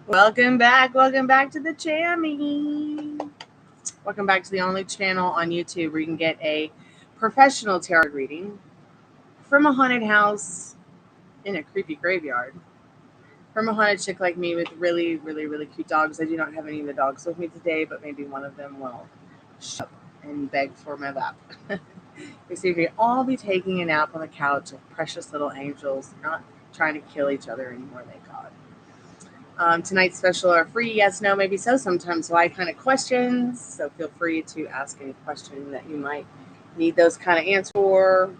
Welcome back. Welcome back to the Chammy. Welcome back to the only channel on YouTube where you can get a professional tarot reading from a haunted house in a creepy graveyard. From a haunted chick like me with really, really, really cute dogs. I do not have any of the dogs with me today, but maybe one of them will show up and beg for my lap. You see, we all be taking a nap on the couch of precious little angels, not trying to kill each other anymore, thank God. Tonight's special are free, yes, no, maybe so, sometimes why kind of questions. So feel free to ask any question that you might need those kind of answers for.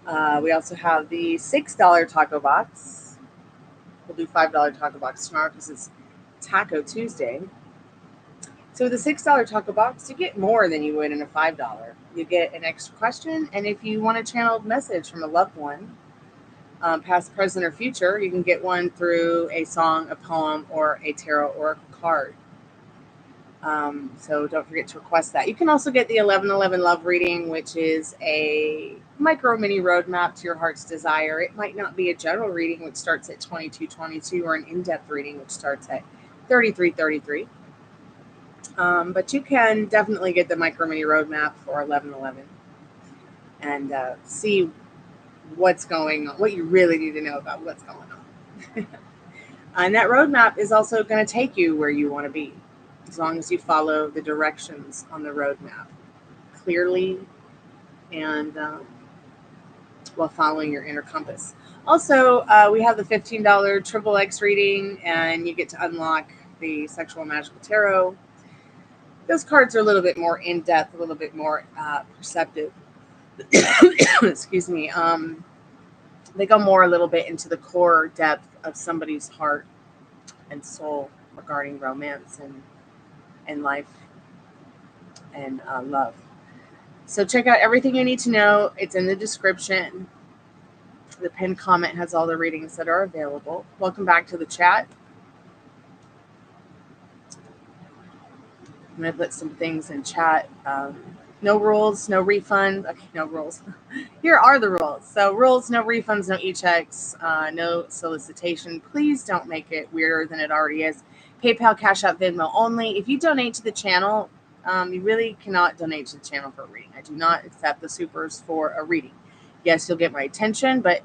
We also have the $6 taco box. We'll do $5 taco box tomorrow because it's Taco Tuesday. So with the $6 taco box, you get more than you would in a $5. You get an extra question, and if you want a channeled message from a loved one, past, present, or future, you can get one through a song, a poem, or a tarot oracle card. So don't forget to request that. You can also get the 1111 Love Reading, which is a micro mini roadmap to your heart's desire. It might not be a general reading, which starts at $22.22, or an in-depth reading, which starts at $33.33. But you can definitely get the micro mini roadmap for 1111 and see what's going on, what you really need to know about what's going on. And that roadmap is also going to take you where you want to be, as long as you follow the directions on the roadmap clearly and while following your inner compass. Also, we have the $15 Triple X reading, and you get to unlock the Sexual Magical Tarot. Those cards are a little bit more in-depth, a little bit more perceptive. Excuse me. They go more a little bit into the core depth of somebody's heart and soul regarding romance and life and love. So check out everything you need to know. It's in the description. The pinned comment has all the readings that are available. Welcome back to the chat. I'm going to put some things in chat. No rules, no refunds. Okay, no rules. Here are the rules. So rules, no refunds, no e-checks, no solicitation. Please don't make it weirder than it already is. PayPal, Cash App, Venmo only. If you donate to the channel, you really cannot donate to the channel for a reading. I do not accept the supers for a reading. Yes, you'll get my attention, but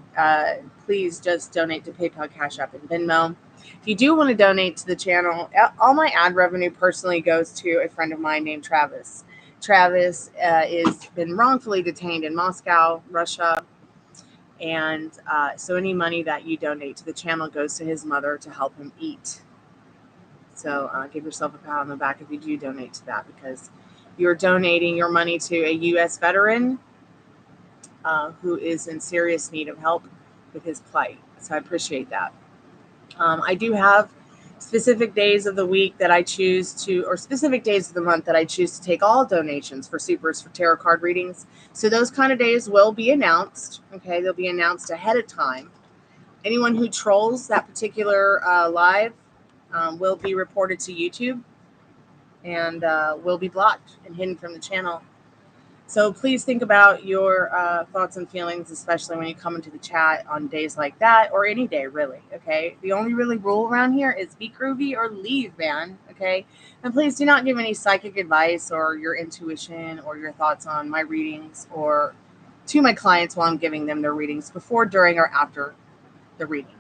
please just donate to PayPal, Cash App, and Venmo. If you do want to donate to the channel, all my ad revenue personally goes to a friend of mine named Travis. Travis is been wrongfully detained in Moscow, Russia, and so any money that you donate to the channel goes to his mother to help him eat. So give yourself a pat on the back if you do donate to that, because you're donating your money to a U.S. veteran who is in serious need of help with his plight. So I appreciate that. I do have specific days of the week that I choose to, or specific days of the month that I choose to take all donations for supers for tarot card readings. So those kind of days will be announced. Okay, they'll be announced ahead of time. Anyone who trolls that particular live will be reported to YouTube and will be blocked and hidden from the channel. So please think about your thoughts and feelings, especially when you come into the chat on days like that, or any day, really, okay? The only really rule around here is be groovy or leave, man, okay? And please do not give any psychic advice or your intuition or your thoughts on my readings or to my clients while I'm giving them their readings before, during, or after the reading,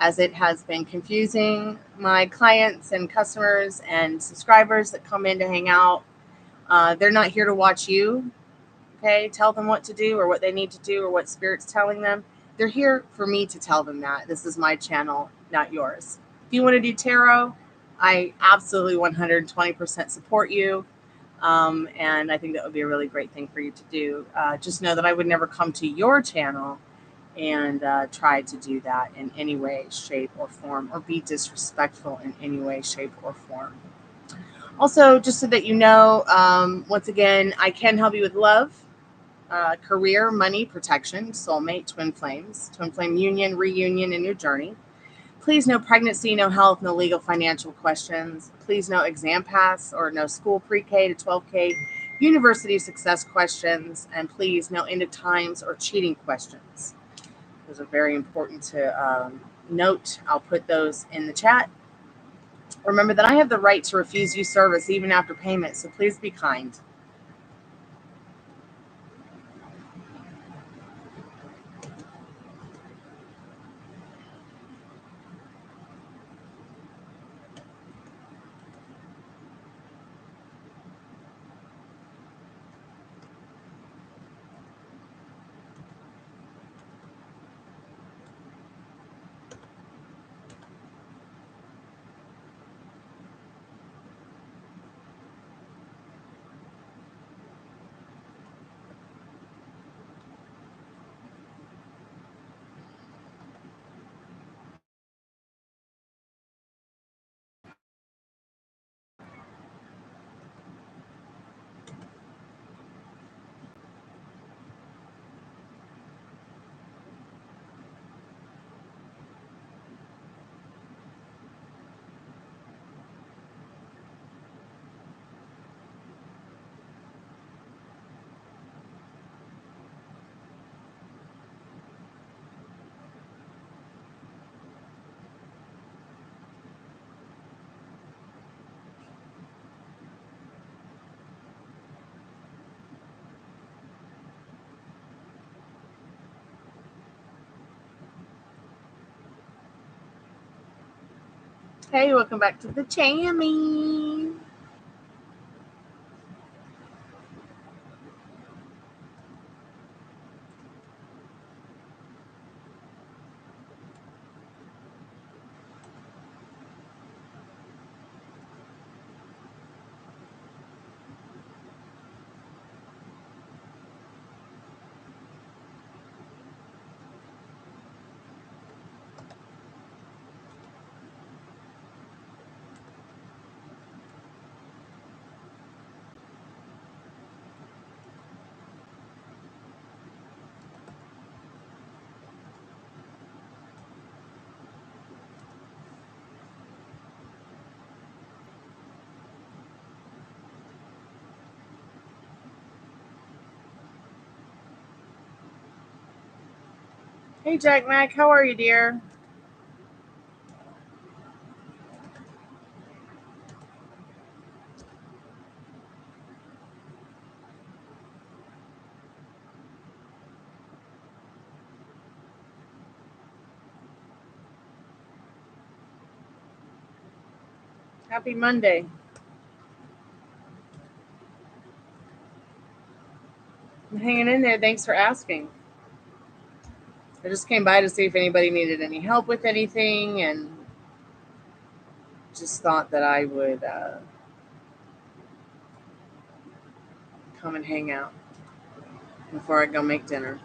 as it has been confusing my clients and customers and subscribers that come in to hang out. They're not here to watch you. Okay, tell them what to do or what they need to do or what Spirit's telling them. They're here for me to tell them that. This is my channel, not yours. If you want to do tarot, I absolutely 120% support you. And I think that would be a really great thing for you to do. Just know that I would never come to your channel and try to do that in any way, shape, or form, or be disrespectful in any way, shape, or form. Also, just so that you know, once again, I can help you with love, career, money, protection, soulmate, twin flame union, reunion in your journey. Please, no pregnancy, no health, no legal financial questions. Please, no exam pass or no school pre-K to 12K, university success questions. And please, no end of times or cheating questions. Those are very important to note. I'll put those in the chat. Remember that I have the right to refuse you service even after payment, so please be kind. Hey, welcome back to the jammy. Hey, Jack Mac, how are you, dear? Happy Monday. I'm hanging in there. Thanks for asking. I just came by to see if anybody needed any help with anything, and just thought that I would come and hang out before I go make dinner.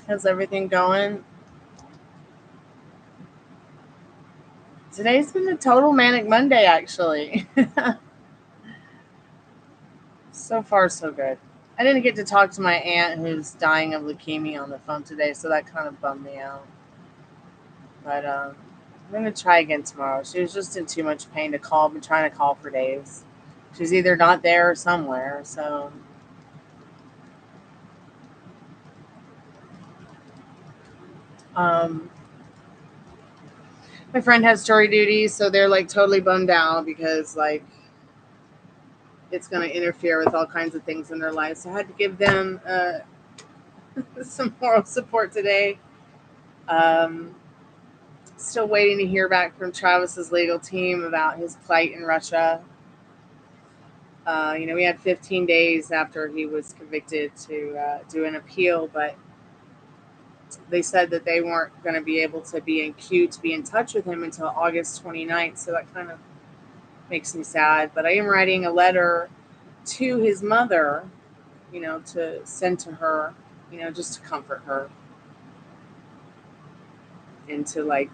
How's everything going? Today's been a total manic Monday, actually. So far, so good. I didn't get to talk to my aunt who's dying of leukemia on the phone today, so that kind of bummed me out. But I'm going to try again tomorrow. She was just in too much pain to call. I've been trying to call for days. She's either not there or somewhere, so... my friend has jury duty, so they're like totally bummed out because like it's going to interfere with all kinds of things in their life. So I had to give them some moral support today. Still waiting to hear back from Travis's legal team about his plight in Russia. We had 15 days after he was convicted to do an appeal, but they said that they weren't going to be able to be in queue to be in touch with him until August 29th. So that kind of makes me sad. But I am writing a letter to his mother, to send to her, just to comfort her and to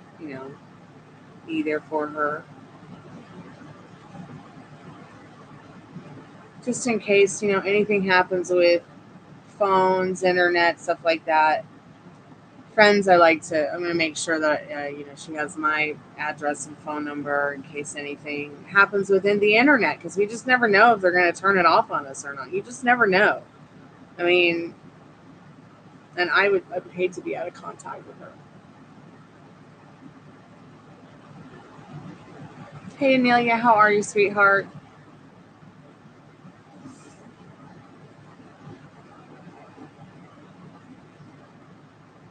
be there for her. Just in case, anything happens with phones, internet, stuff like that. Friends, I'm going to make sure that, she has my address and phone number in case anything happens within the internet, because we just never know if they're going to turn it off on us or not. You just never know. I mean, and I would hate to be out of contact with her. Hey, Amelia, how are you, sweetheart?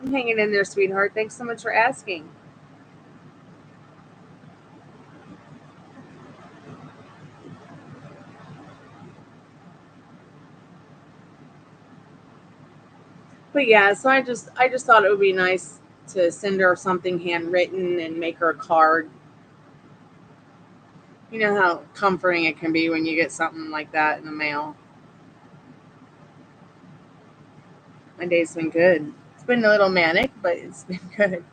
I'm hanging in there, sweetheart. Thanks so much for asking. But yeah, so I just thought it would be nice to send her something handwritten and make her a card. You know how comforting it can be when you get something like that in the mail. My day's been good. It's been a little manic, but it's been good.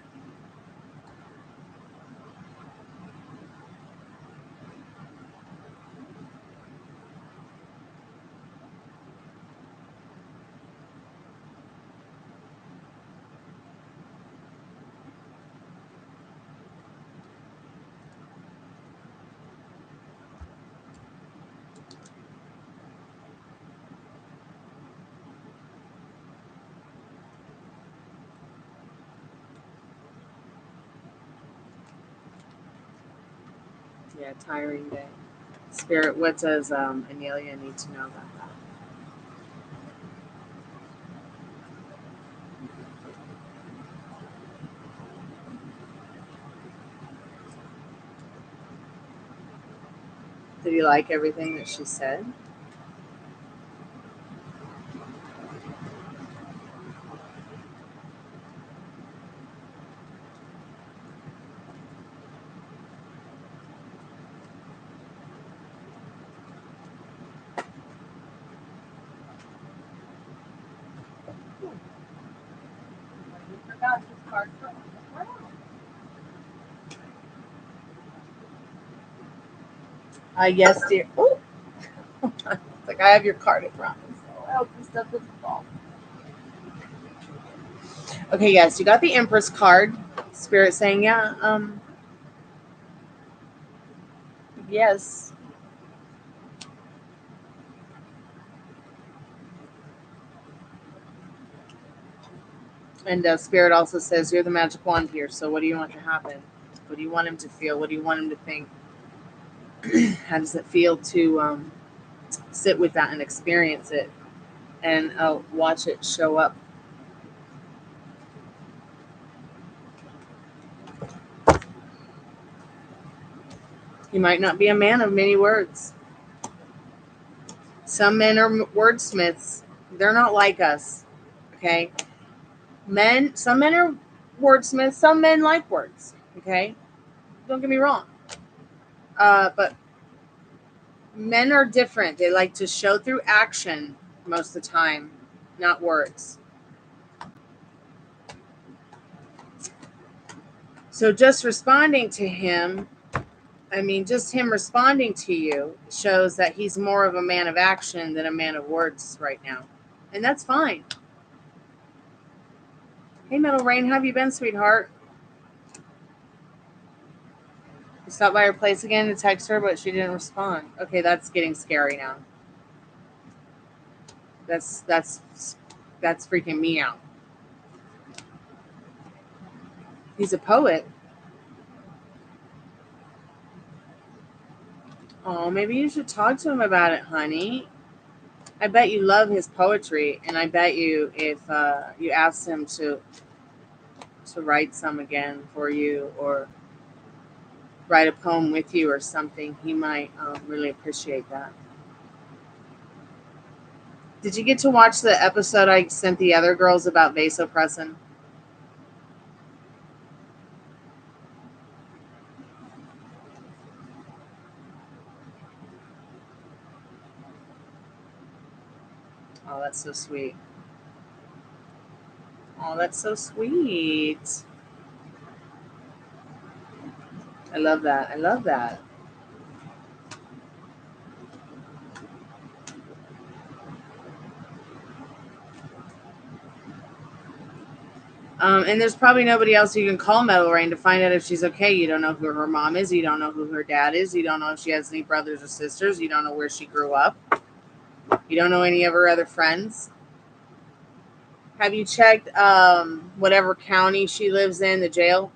Yeah, tiring day. Spirit, what does Amelia need to know about that? Did you like everything that she said? I forgot his card. Yes, dear. Oh, it's like I have your card, I promise. So I hope this stuff doesn't fall. Okay, yes, you got the Empress card. Spirit saying, yeah, yes. And Spirit also says, you're the magic wand here, so what do you want to happen? What do you want him to feel? What do you want him to think? How does it feel to sit with that and experience it and watch it show up? You might not be a man of many words. Some men are wordsmiths. They're not like us, okay? Some men are wordsmiths. Some men like words, okay? Don't get me wrong. But men are different. They like to show through action most of the time, not words. So just responding to him, just him responding to you shows that he's more of a man of action than a man of words right now. And that's fine. Hey, Metal Rain, how have you been, sweetheart? You stopped by her place again to text her, but she didn't respond. Okay, that's getting scary now. That's freaking me out. He's a poet. Oh, maybe you should talk to him about it, honey. I bet you love his poetry, and I bet you if you asked him to write some again for you or write a poem with you or something, he might really appreciate that. Did you get to watch the episode I sent the other girls about vasopressin? Oh, that's so sweet. Oh, that's so sweet. I love that. I love that. And there's probably nobody else you can call Metal Rain to find out if she's okay. You don't know who her mom is. You don't know who her dad is. You don't know if she has any brothers or sisters. You don't know where she grew up. You don't know any of her other friends. Have you checked whatever county she lives in, the jail?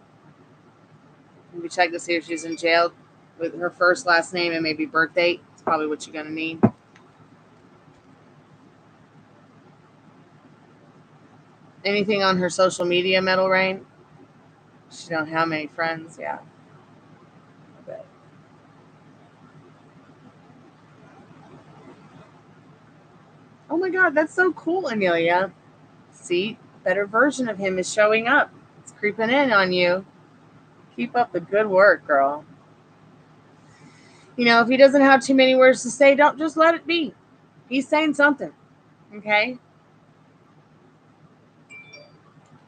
Have you checked to see if she's in jail with her first, last name, and maybe birth date? It's probably what you're going to need. Anything on her social media, Metal Rain? She don't have many friends, yeah. I bet. Oh my God, that's so cool, Amelia. See, better version of him is showing up. It's creeping in on you. Keep up the good work, girl. You know, if he doesn't have too many words to say, don't just let it be. He's saying something, okay?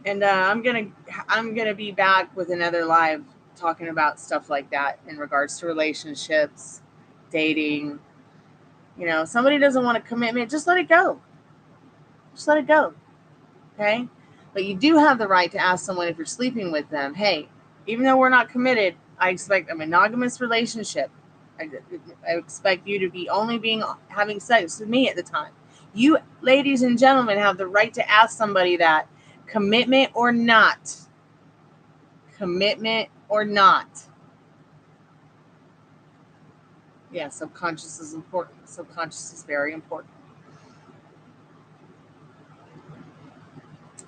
And I'm gonna be back with another live talking about stuff like that in regards to relationships, dating. You know, if somebody doesn't want a commitment, just let it go. Just let it go, okay? But you do have the right to ask someone if you're sleeping with them, hey, even though we're not committed, I expect a monogamous relationship. I expect you to be having sex with me at the time. You, ladies and gentlemen, have the right to ask somebody that, commitment or not. Commitment or not. Yeah, subconscious is important. Subconscious is very important.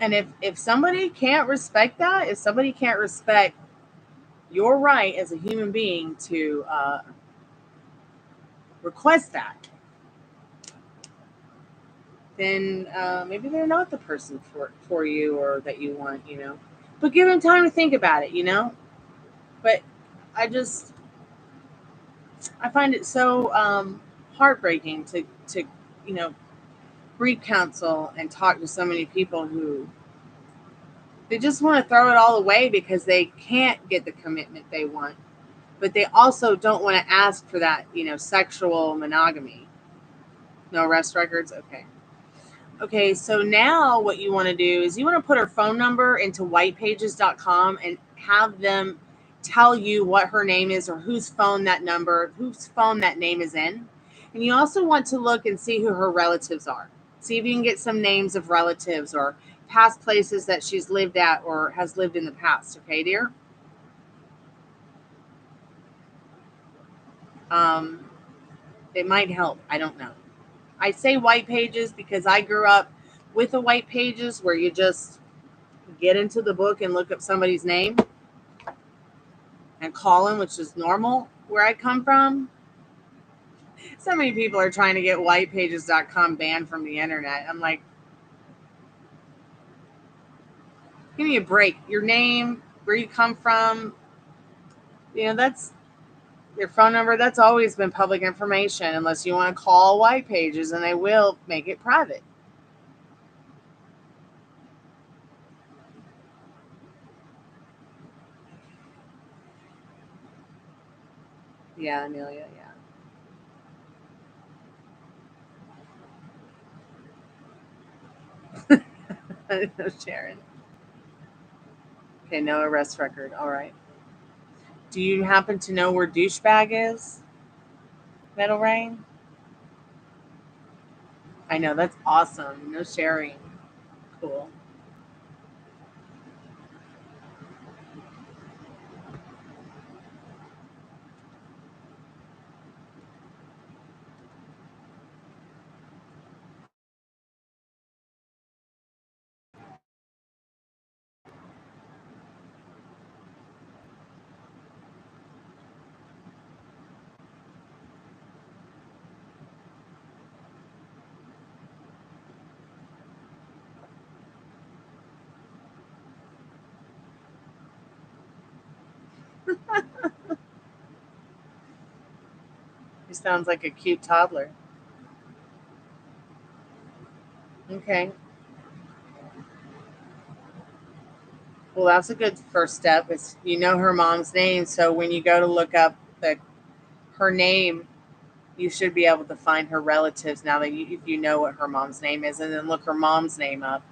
And if somebody can't respect that, if somebody can't respect your right as a human being to request that, then maybe they're not the person for you or that you want, you know. But give them time to think about it, you know. But I find it so heartbreaking to you know, read counsel and talk to so many people who they just want to throw it all away because they can't get the commitment they want, but they also don't want to ask for that, you know, sexual monogamy. No arrest records? Okay. Okay, so now what you want to do is you want to put her phone number into whitepages.com and have them tell you what her name is or whose phone that name is in. And you also want to look and see who her relatives are. See if you can get some names of relatives or past places that she's lived at or has lived in the past. Okay, dear? It might help. I don't know. I say white pages because I grew up with the white pages where you just get into the book and look up somebody's name and call them, which is normal where I come from. So many people are trying to get whitepages.com banned from the internet. I'm like, give me a break. Your name, where you come from, you know, that's your phone number. That's always been public information unless you want to call White Pages and they will make it private. Yeah, Amelia, yeah. No, Sharon. Okay, no arrest record. All right. Do you happen to know where douchebag is? Metal Rain? I know, that's awesome. No sharing. Cool. He sounds like a cute toddler. Okay. Well, that's a good first step. Is you know her mom's name, so when you go to look up her name, you should be able to find her relatives now that if you know what her mom's name is, and then look her mom's name up.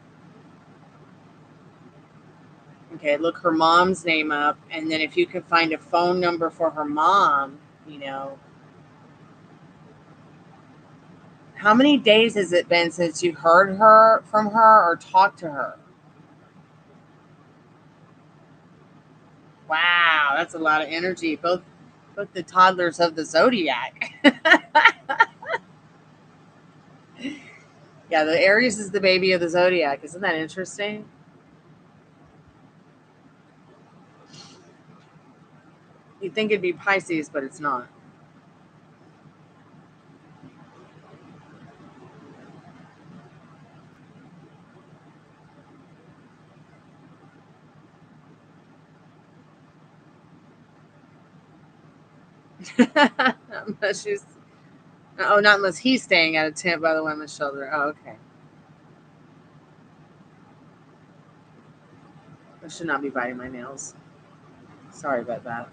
Okay, look her mom's name up, and then if you can find a phone number for her mom, you know, how many days has it been since you heard her from her or talked to her? Wow, that's a lot of energy. Both the toddlers of the zodiac. Yeah, the Aries is the baby of the zodiac. Isn't that interesting? You'd think it'd be Pisces, but it's not. Unless she's, oh, not unless he's staying at a tent by the women's shelter. Oh, okay. I should not be biting my nails. Sorry about that.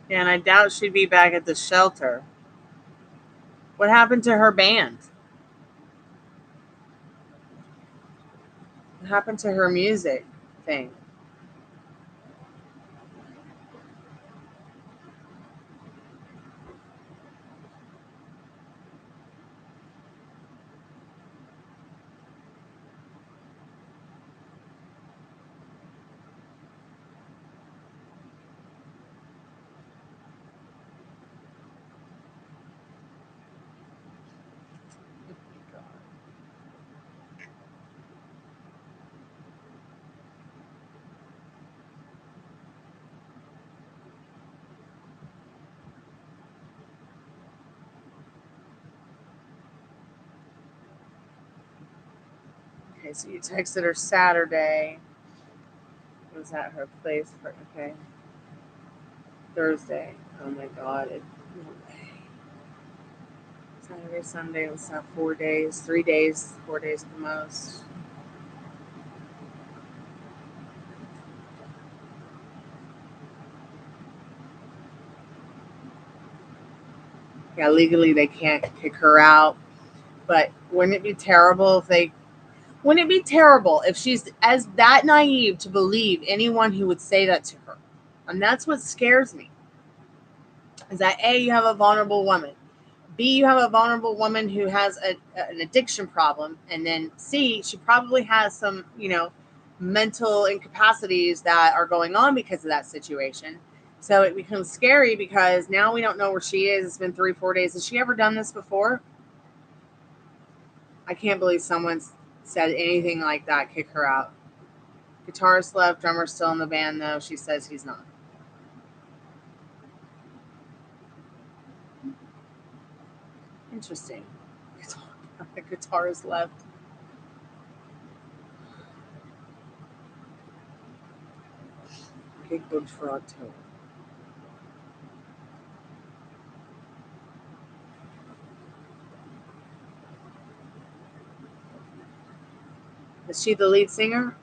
Yeah, and I doubt she'd be back at the shelter. What happened to her band? What happened to her music thing? Okay, so you texted her Saturday. It was at her place for, okay, Thursday. Oh my God. No way. Saturday, Sunday, it was not 4 days, 3 days, 4 days at the most. Yeah, legally they can't kick her out. But wouldn't it be terrible if they wouldn't it be terrible if she's as that naive to believe anyone who would say that to her? And that's what scares me. Is that A, you have a vulnerable woman. B, you have a vulnerable woman who has an addiction problem. And then C, she probably has some, mental incapacities that are going on because of that situation. So it becomes scary because now we don't know where she is. It's been 3-4 days. Has she ever done this before? I can't believe someone said anything like that, kick her out. Guitarist left, drummer still in the band though. She says he's not. Interesting. The guitarist left. Gig booked for October. Is she the lead singer?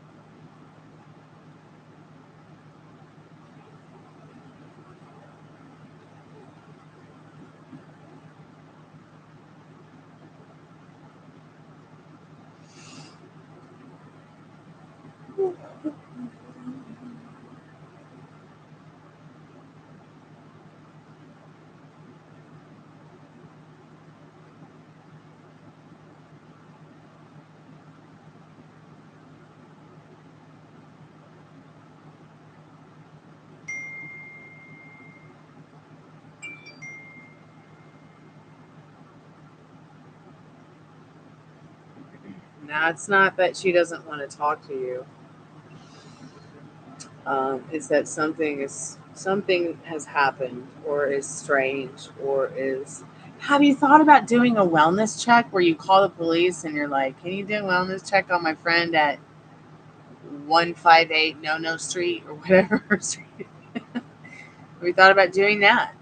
No, it's not that she doesn't want to talk to you. It's that something has happened, or is strange, or is. Have you thought about doing a wellness check where you call the police and you're like, "Can you do a wellness check on my friend at 158 No Street or whatever street?" Have you thought about doing that?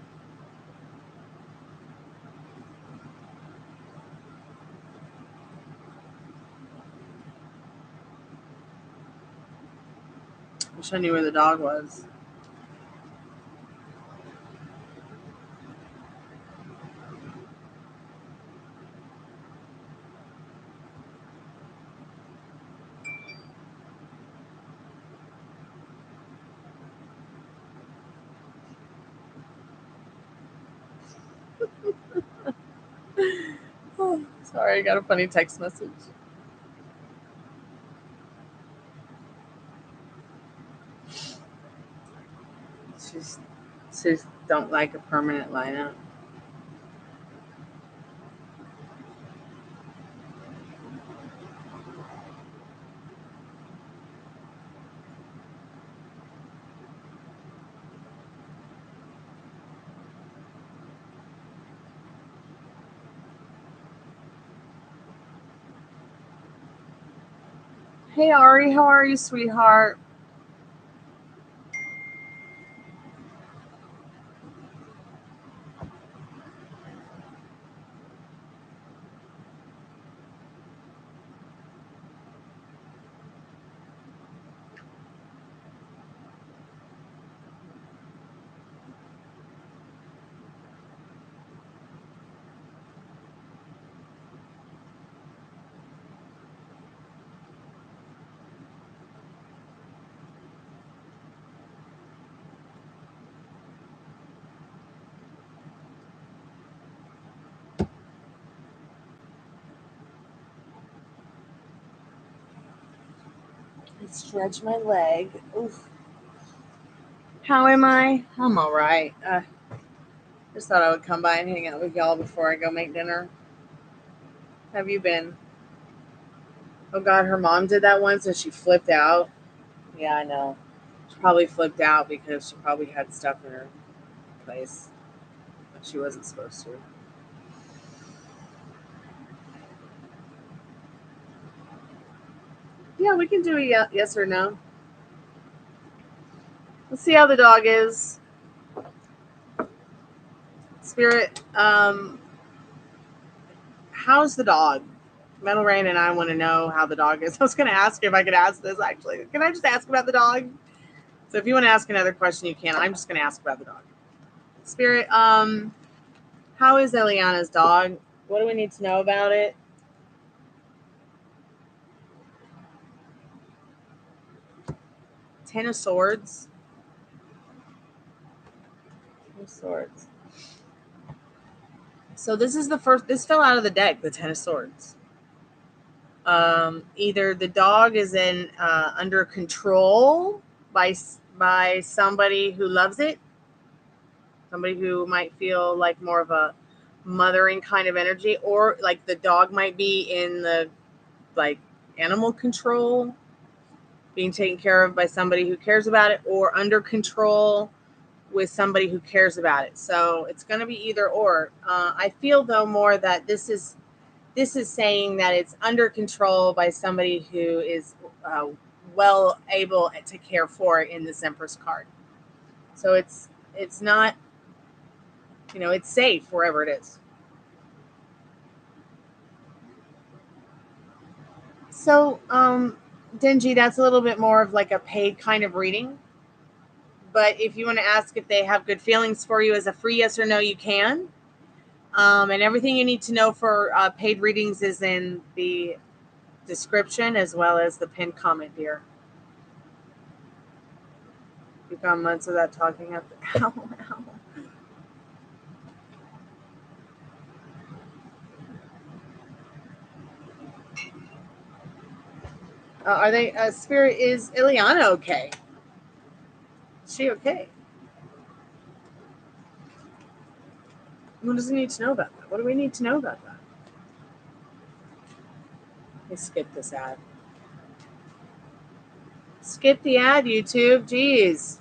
I wish I knew where the dog was. Oh, sorry, I got a funny text message. She's don't like a permanent lineup. Hey Ari, how are you, sweetheart? I stretch my leg. Oof. How am I? I'm all right. Just thought I would come by and hang out with y'all before I go make dinner. Have you been? Oh God, her mom did that once and she flipped out. Yeah, I know. She probably flipped out because she probably had stuff in her place that she wasn't supposed to. Yeah, we can do a yes or no. Let's see how the dog is. Spirit, how's the dog? Metal Rain and I want to know how the dog is. I was going to ask you if I could ask this, actually. Can I just ask about the dog? So if you want to ask another question, you can. I'm just going to ask about the dog. Spirit, how is Eliana's dog? What do we need to know about it? Ten of Swords. Ten of Swords. So this is the first. This fell out of the deck. The Ten of Swords. Either the dog is in under control by somebody who loves it, somebody who might feel like more of a mothering kind of energy, or like the dog might be in the like animal control. being taken care of by somebody who cares about it, or under control with somebody who cares about it. So it's going to be either or. I feel though more that this is saying that it's under control by somebody who is well able to care for it in this Empress card. So it's not, it's safe wherever it is. So, Dingy, that's a little bit more of like a paid kind of reading. But if you want to ask if they have good feelings for you as a free yes or no, you can. And everything you need to know for paid readings is in the description as well as the pinned comment here. You've gone months without talking after. Ow, ow. Are they, Spirit, is Ileana okay? Is she okay? What does he need to know about that? What do we need to know about that? Let me skip this ad. Skip the ad, YouTube. Jeez.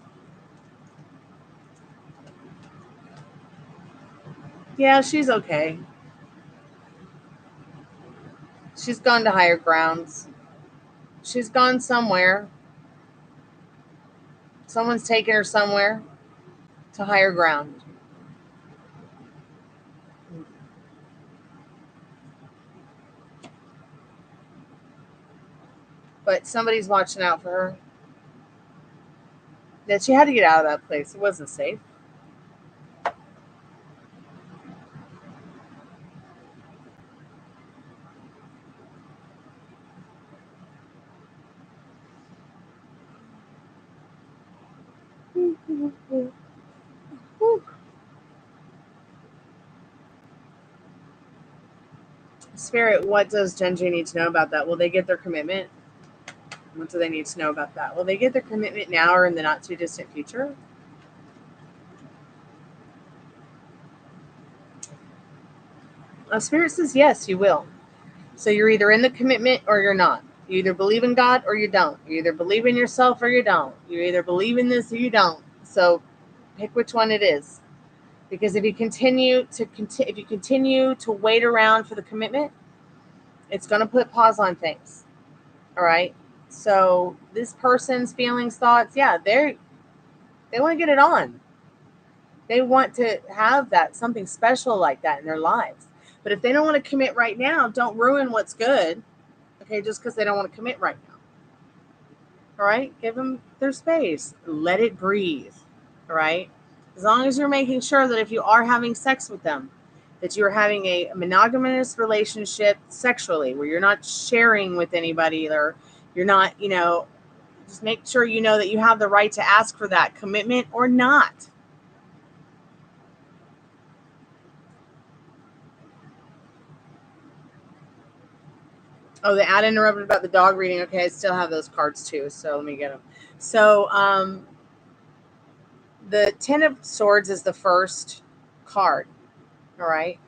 Yeah, she's okay. She's gone to higher grounds. She's gone somewhere. Someone's taken her somewhere to higher ground. But somebody's watching out for her. That she had to get out of that place. It wasn't safe. Spirit, what does Genji need to know about that? Will they get their commitment? What do they need to know about that? Will they get their commitment now or in the not too distant future? Spirit says yes, you will. So you're either in the commitment or you're not. You either believe in God or you don't. You either believe in yourself or you don't. You either believe in this or you don't. So pick which one it is. Because if you continue to wait around for the commitment, it's going to put pause on things. All right. So this person's feelings, thoughts, yeah, they want to get it on. They want to have that, something special like that in their lives. But if they don't want to commit right now, don't ruin what's good. Okay, just because they don't want to commit right now. All right, give them their space. Let it breathe. All right. As long as you're making sure that if you are having sex with them, that you're having a monogamous relationship sexually, where you're not sharing with anybody, or you're not, just make sure you know that you have the right to ask for that commitment or not. Oh, the ad interrupted about the dog reading. Okay, I still have those cards too, so let me get them. So, the Ten of Swords is the first card, all right?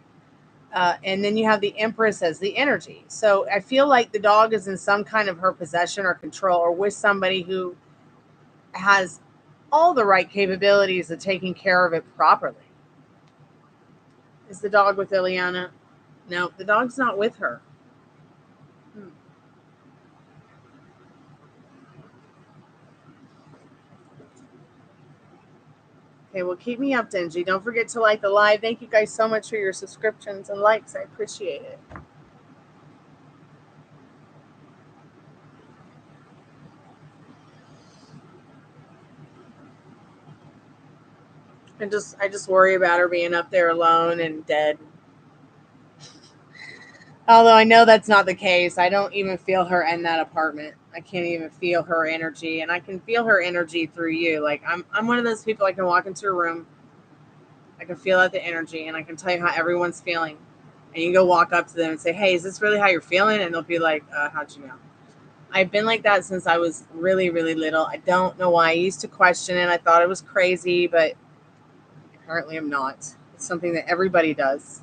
And then you have the Empress as the energy. So I feel like the dog is in some kind of her possession or control, or with somebody who has all the right capabilities of taking care of it properly. Is the dog with Ileana? No, the dog's not with her. Okay, well, keep me up, Dingy. Don't forget to like the live. Thank you guys so much for your subscriptions and likes. I appreciate it. I just worry about her being up there alone and dead. Although I know that's not the case. I don't even feel her in that apartment. I can't even feel her energy, and I can feel her energy through you. Like I'm one of those people. I can walk into a room, I can feel out the energy, and I can tell you how everyone's feeling. And you go walk up to them and say, "Hey, is this really how you're feeling?" And they'll be like, "How'd you know?" I've been like that since I was really, really little. I don't know why. I used to question it. I thought it was crazy, but apparently I'm not. It's something that everybody does.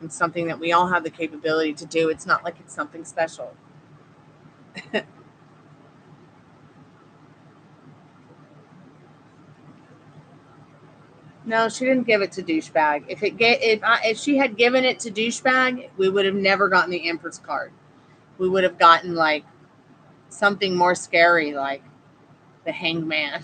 It's something that we all have the capability to do. It's not like it's something special. No, she didn't give it to douchebag. If she had given it to douchebag, we would have never gotten the Empress card. We would have gotten like something more scary, like the Hanged Man.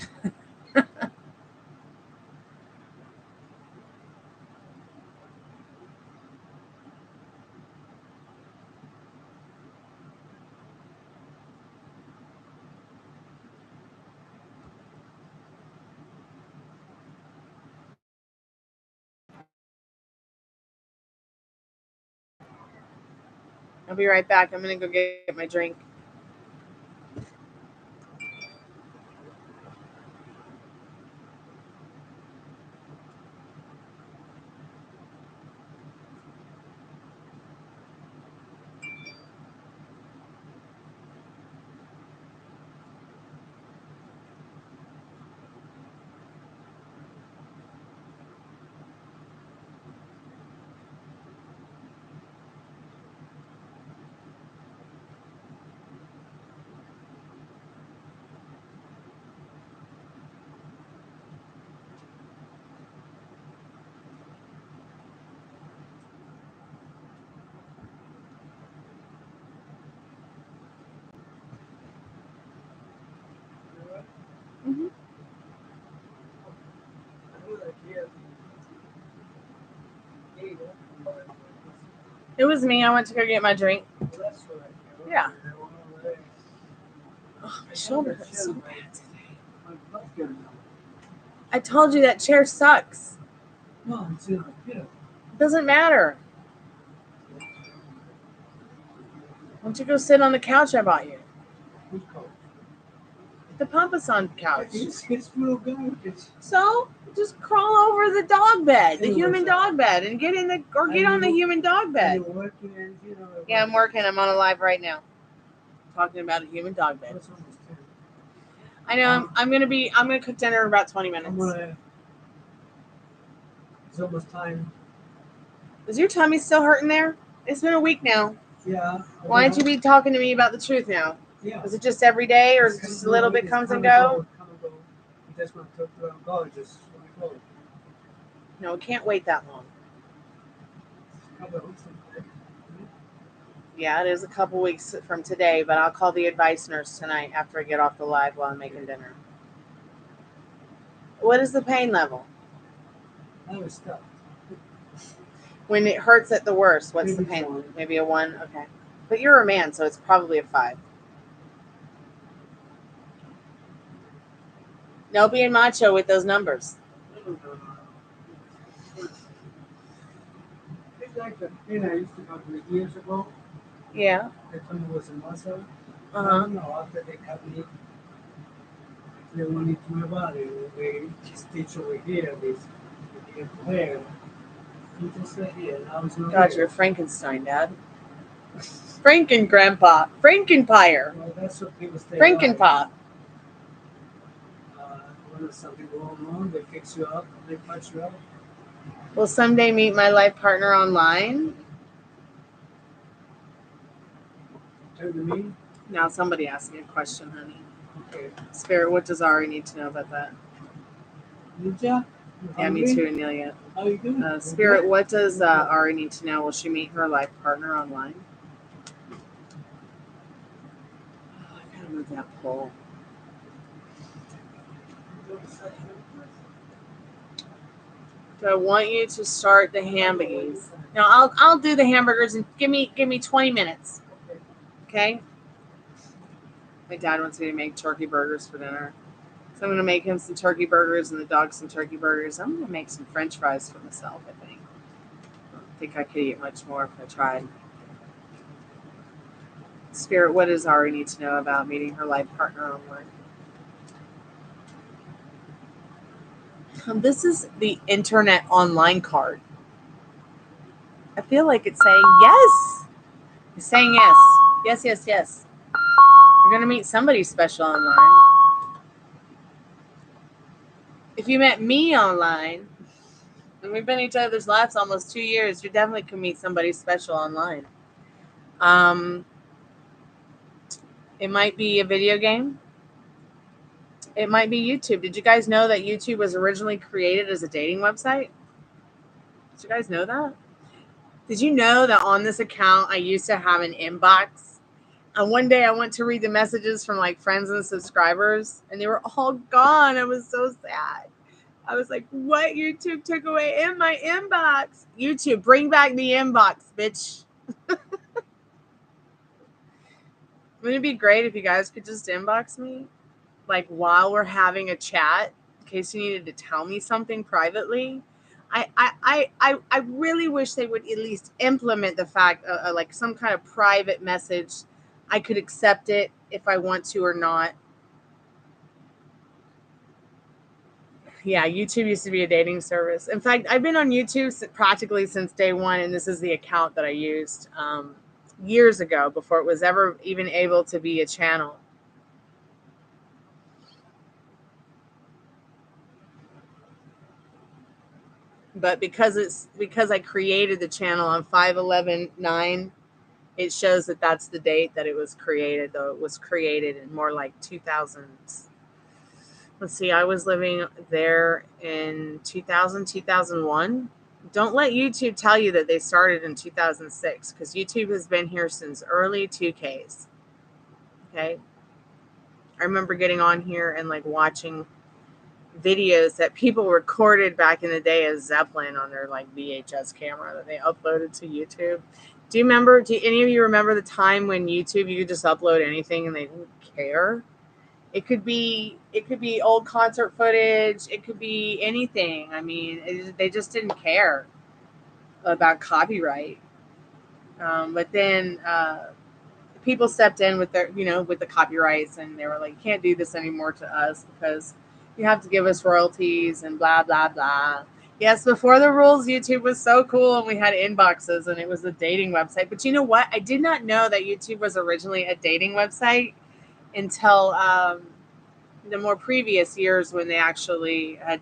I'll be right back. I'm gonna go get my drink. Mm-hmm. It was me. I went to go get my drink. Yeah. Oh, my shoulder hurts so bad today. I told you that chair sucks. It doesn't matter. Why don't you go sit on the couch I bought you? The Papasan couch. It's real good. So just crawl over the dog bed, the human dog bed, and get on the human dog bed. Yeah, I'm working. I'm on a live right now, talking about a human dog bed. I know. I'm gonna cook dinner in about 20 minutes. It's almost time. Is your tummy still hurting there? It's been a week now. Yeah. Why don't you be talking to me about the truth now? Yeah. Is it just every day, or is it just a little bit comes and go? That's when I talk to God, just go. No, it can't wait that long. Yeah, it is a couple weeks from today, but I'll call the advice nurse tonight after I get off the live while I'm making dinner. What is the pain level? I was stuck. When it hurts at the worst, what's Maybe the pain? 1. Maybe a 1? Okay. But you're a man, so it's probably a 5. No being macho with those numbers. It's like the thing I used to go to years ago. Yeah. They told me it was a muscle. Uh-huh. After they cut me, they went into my body. They stitch over here, they didn't wear. You just said here, now it's not God, here. you're Frankenstein, Dad. Franken Grandpa. Frankenpire. Well, that's what people say. Frankenpop. When there's something going on, they fix you up, they punch you up. Will someday meet my life partner online? Tell me. Now somebody asked me a question, honey. Okay. Spirit, what does Ari need to know about that? Ninja? Yeah, me too, Anelia. How you doing? Spirit, what does Ari need to know? Will she meet her life partner online? Oh, I gotta move that pole. Do I want you to start the hamburgers? No, I'll do the hamburgers and give me 20 minutes. Okay? My dad wants me to make turkey burgers for dinner. So I'm gonna make him some turkey burgers and the dog some turkey burgers. I'm gonna make some French fries for myself, I think. I don't think I could eat much more if I tried. Spirit, what does Ari need to know about meeting her life partner online? This is the internet online card. I feel like it's saying yes. It's saying yes. Yes, yes, yes. You're going to meet somebody special online. If you met me online, and we've been in each other's lives almost 2 years, you definitely can meet somebody special online. It might be a video game. It might be YouTube. Did you guys know that YouTube was originally created as a dating website? Did you guys know that? Did you know that on this account, I used to have an inbox? And one day I went to read the messages from like friends and subscribers, and they were all gone. I was so sad. I was like, what? YouTube took away in my inbox. YouTube, bring back the inbox, bitch. Wouldn't it be great if you guys could just inbox me? Like while we're having a chat, in case you needed to tell me something privately. I really wish they would at least implement the fact like some kind of private message. I could accept it if I want to or not. Yeah, YouTube used to be a dating service. In fact, I've been on YouTube practically since day one, and this is the account that I used years ago before it was ever even able to be a channel. But because I created the channel on 5/11/9, it shows that that's the date that it was created, though it was created in more like 2000s. Let's see, I was living there in 2000, 2001. Don't let YouTube tell you that they started in 2006, because YouTube has been here since early 2Ks. Okay? I remember getting on here and like watching videos that people recorded back in the day as Zeppelin on their like VHS camera that they uploaded to YouTube. Do any of you remember the time when YouTube, you could just upload anything and they didn't care? It could be old concert footage. It could be anything. I mean, they just didn't care about copyright. But then people stepped in with their, with the copyrights, and they were like, you can't do this anymore to us because you have to give us royalties and blah, blah, blah. Yes, before the rules, YouTube was so cool and we had inboxes and it was a dating website. But you know what? I did not know that YouTube was originally a dating website until the more previous years when they actually had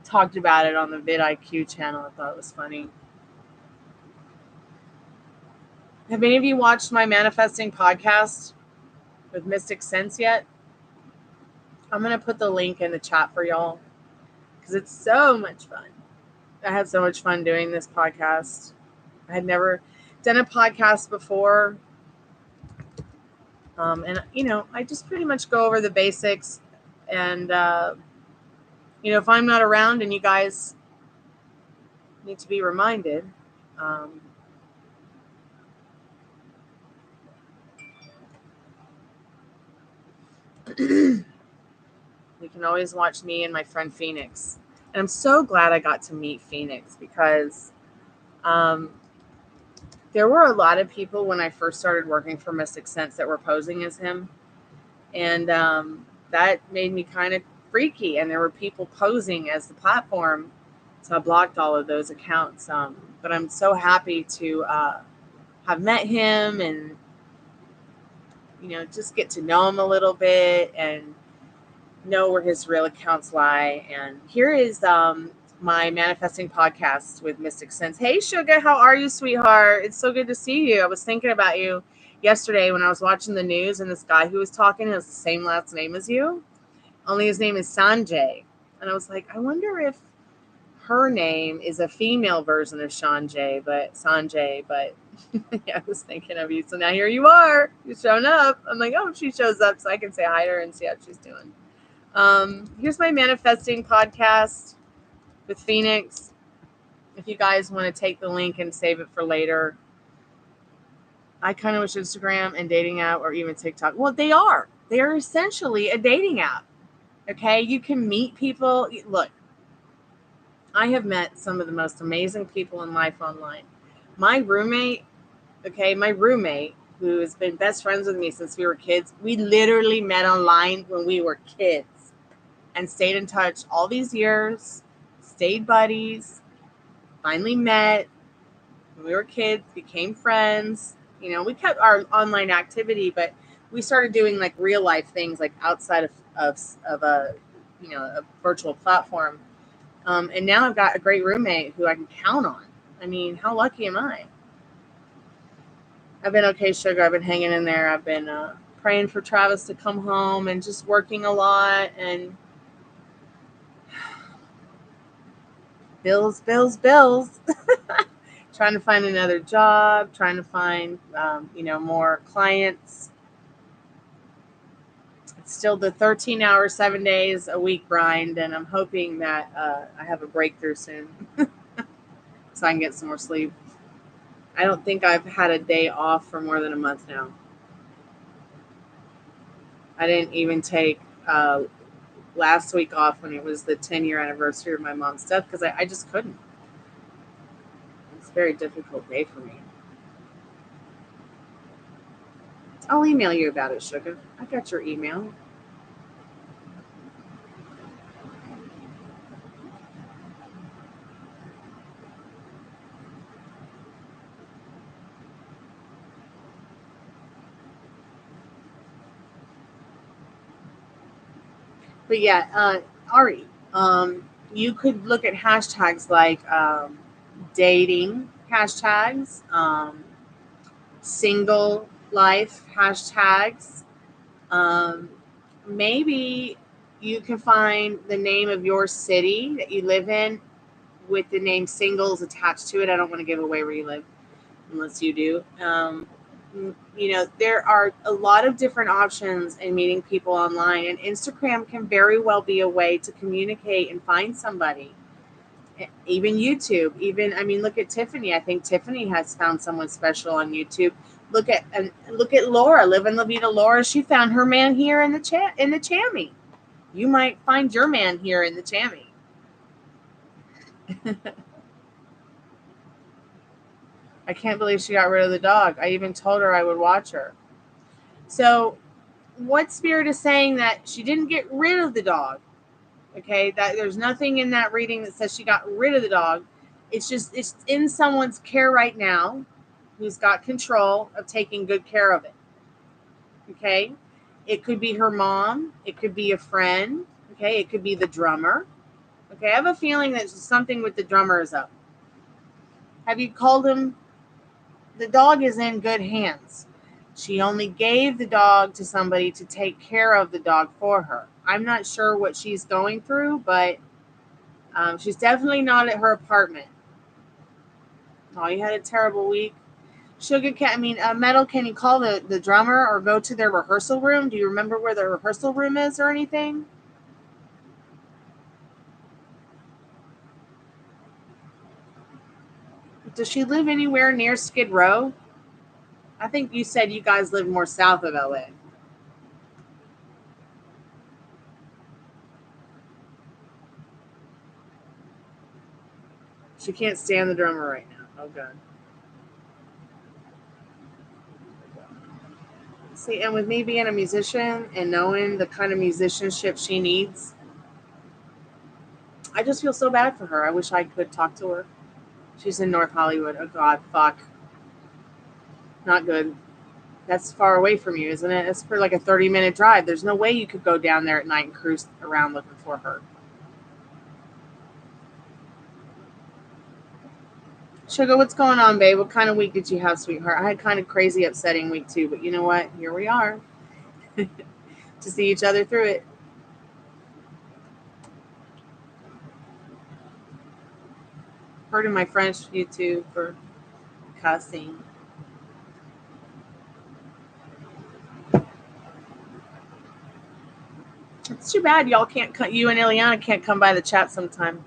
talked about it on the vidIQ channel. I thought it was funny. Have any of you watched my manifesting podcast with Mystic Sense yet? I'm going to put the link in the chat for y'all because it's so much fun. I had so much fun doing this podcast. I had never done a podcast before. And, I just pretty much go over the basics. And, if I'm not around and you guys need to be reminded, you can always watch me and my friend Phoenix. And I'm so glad I got to meet Phoenix because there were a lot of people when I first started working for Mystic Sense that were posing as him. And that made me kind of freaky. And there were people posing as the platform. So I blocked all of those accounts. But I'm so happy to have met him and, just get to know him a little bit and know where his real accounts lie. And here is my manifesting podcast with Mystic Sense. Hey, Sugar, how are you, sweetheart? It's so good to see you. I was thinking about you yesterday when I was watching the news, and this guy who was talking has the same last name as you, only his name is Sanjay. And I was like, I wonder if her name is a female version of Sanjay, but yeah, I was thinking of you. So now here you are. You're showing up. I'm like, oh, she shows up so I can say hi to her and see how she's doing. Here's my manifesting podcast with Phoenix. If you guys want to take the link and save it for later. I kind of wish Instagram and dating app or even TikTok. Well, they are. They are essentially a dating app. Okay? You can meet people. Look, I have met some of the most amazing people in life online. My roommate, who has been best friends with me since we were kids, we literally met online when we were kids and stayed in touch all these years, stayed buddies, finally met when we were kids, became friends. We kept our online activity, but we started doing like real life things like outside of a virtual platform. And now I've got a great roommate who I can count on. I mean, how lucky am I? I've been okay, Sugar. I've been hanging in there. I've been praying for Travis to come home and just working a lot and bills. Trying to find another job, trying to find, more clients. It's still the 13-hour, 7 days a week grind, and I'm hoping that I have a breakthrough soon so I can get some more sleep. I don't think I've had a day off for more than a month now. I didn't even take last week off when it was the 10-year anniversary of my mom's death because I just couldn't. It's a very difficult day for me. I'll email you about it, sugar. I got your email. But yeah, Ari, you could look at hashtags like dating hashtags, single life hashtags. Maybe you can find the name of your city that you live in with the name singles attached to it. I don't want to give away where you live unless you do. There are a lot of different options in meeting people online, and Instagram can very well be a way to communicate and find somebody. Even YouTube, look at Tiffany. I think Tiffany has found someone special on YouTube. Look at Laura, Live and La Vida Laura. She found her man here in the Chammy. You might find your man here in the Chammy. I can't believe she got rid of the dog. I even told her I would watch her. So what Spirit is saying that she didn't get rid of the dog. Okay, that there's nothing in that reading that says she got rid of the dog. It's in someone's care right now who's got control of taking good care of it. Okay, it could be her mom. It could be a friend. Okay, it could be the drummer. Okay, I have a feeling that something with the drummer is up. Have you called him? The dog is in good hands. She only gave the dog to somebody to take care of the dog for her. I'm not sure what she's going through, but she's definitely not at her apartment. Oh, you had a terrible week. Metal, can you call the drummer or go to their rehearsal room? Do you remember where the rehearsal room is or anything? Does she live anywhere near Skid Row? I think you said you guys live more south of LA. She can't stand the drummer right now. Oh, God. See, and with me being a musician and knowing the kind of musicianship she needs, I just feel so bad for her. I wish I could talk to her. She's in North Hollywood. Oh, God, fuck. Not good. That's far away from you, isn't it? It's for like a 30-minute drive. There's no way you could go down there at night and cruise around looking for her. Sugar, what's going on, babe? What kind of week did you have, sweetheart? I had kind of crazy, upsetting week, too. But you know what? Here we are to see each other through it. Pardon my French, you two, for cussing. It's too bad y'all can't. You and Ileana can't come by the chat sometime.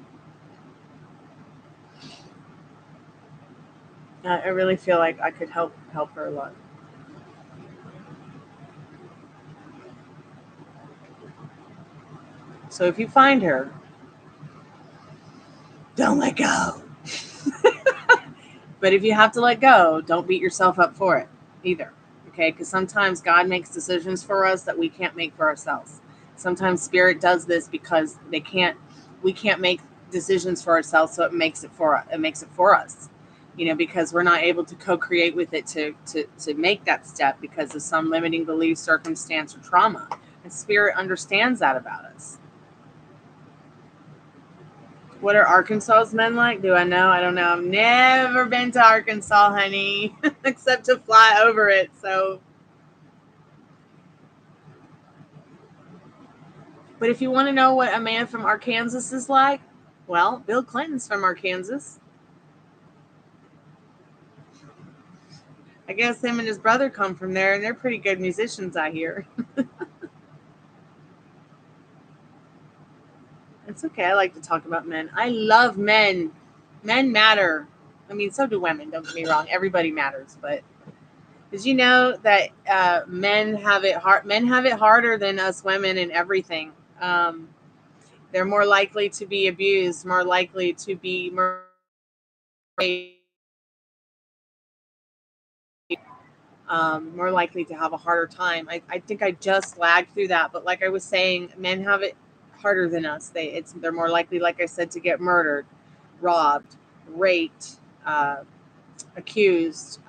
I really feel like I could help her a lot. So if you find her, don't let go. But if you have to let go, don't beat yourself up for it either. Okay? Because sometimes God makes decisions for us that we can't make for ourselves. Sometimes Spirit does this because we can't make decisions for ourselves, so it makes it for us. Because we're not able to co-create with it to make that step because of some limiting belief, circumstance, or trauma. And Spirit understands that about us. What are Arkansas's men like? Do I know? I don't know. I've never been to Arkansas, honey, except to fly over it. So But if you want to know what a man from Arkansas is like, well, Bill Clinton's from Arkansas. I guess him and his brother come from there, and they're pretty good musicians, I hear. It's okay. I like to talk about men. I love men. Men matter. I mean, so do women. Don't get me wrong. Everybody matters. But did you know that men have it hard? Men have it harder than us women in everything. They're more likely to be abused, more likely to be more likely to have a harder time. I think I just lagged through that, but like I was saying, men have it harder than us. They're more likely, like I said, to get murdered, robbed, raped, accused,